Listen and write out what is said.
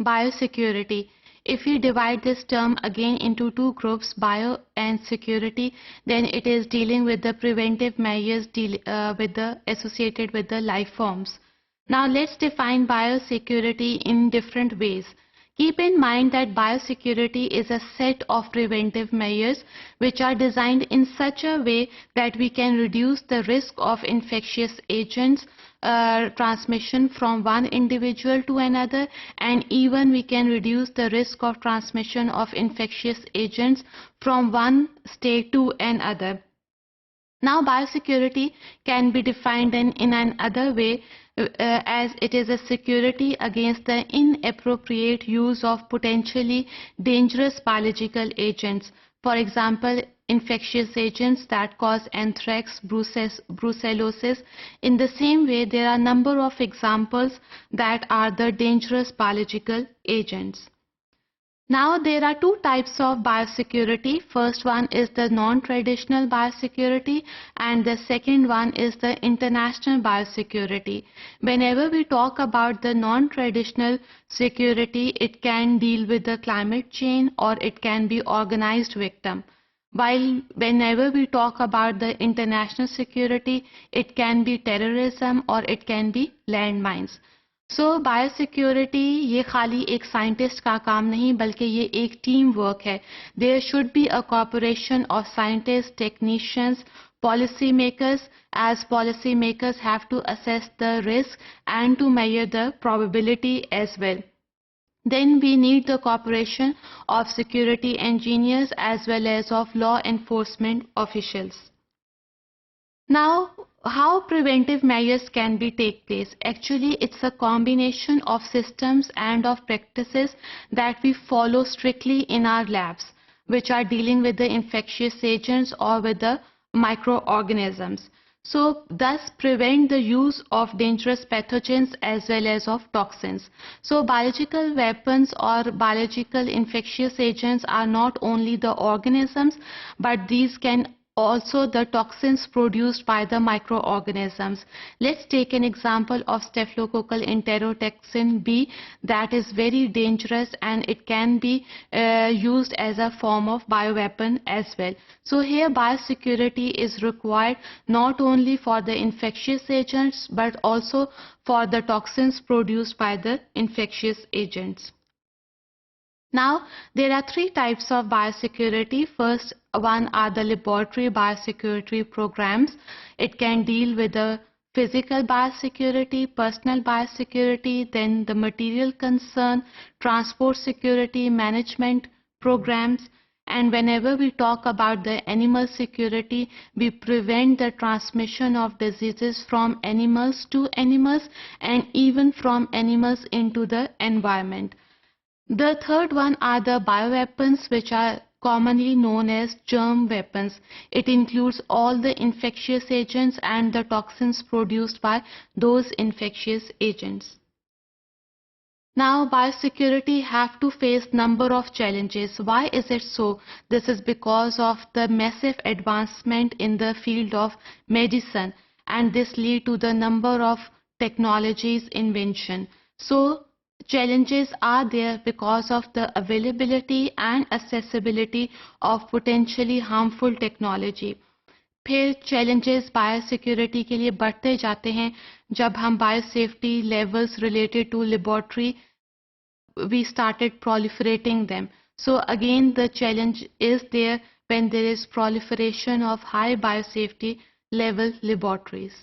Biosecurity. If we divide this term again into two groups, bio and security, then it is dealing with the preventive measures associated with the life forms. Now let's define biosecurity in different ways. Keep in mind that biosecurity is a set of preventive measures which are designed in such a way that we can reduce the risk of infectious agents transmission from one individual to another, and even we can reduce the risk of transmission of infectious agents from one state to another. Now biosecurity can be defined in another way as it is a security against the inappropriate use of potentially dangerous biological agents. For example, infectious agents that cause anthrax, brucellosis. In the same way, there are a number of examples that are the dangerous biological agents. Now there are two types of biosecurity. First one is the non-traditional biosecurity and the second one is the international biosecurity. Whenever we talk about the non-traditional security, it can deal with the climate change or it can be organized victim. While whenever we talk about the international security, it can be terrorism or it can be landmines. So biosecurity ये खाली एक scientist का काम नहीं बल्कि ये एक team work है. There should be a corporation of scientist, technicians, policy makers, as policy makers have to assess the risk and to measure the probability as well. Then we need the cooperation of security engineers as well as of law enforcement officials. Now, how preventive measures can be take place? Actually, it's a combination of systems and of practices that we follow strictly in our labs, which are dealing with the infectious agents or with the microorganisms. So, thus prevent the use of dangerous pathogens as well as of toxins. So, biological weapons or biological infectious agents are not only the organisms, but these can also the toxins produced by the microorganisms. Let's take an example of staphylococcal enterotoxin B that is very dangerous and it can be used as a form of bioweapon as well. So here biosecurity is required not only for the infectious agents but also for the toxins produced by the infectious agents. Now, there are three types of biosecurity. First one are the laboratory biosecurity programs. It can deal with the physical biosecurity, personal biosecurity, then the material concern, transport security, management programs. And whenever we talk about the animal security, we prevent the transmission of diseases from animals to animals and even from animals into the environment. The third one are the bioweapons, which are commonly known as germ weapons. It includes all the infectious agents and the toxins produced by those infectious agents. Now, biosecurity have to face number of challenges. Why is it so? This is because of the massive advancement in the field of medicine, and this lead to the number of technologies invention. So, challenges are there because of the availability and accessibility of potentially harmful technology. फिर challenges biosecurity के लिए बढ़ते जाते हैं जब हम biosafety levels related to laboratory we started proliferating them. So again the challenge is there when there is proliferation of high biosafety level laboratories.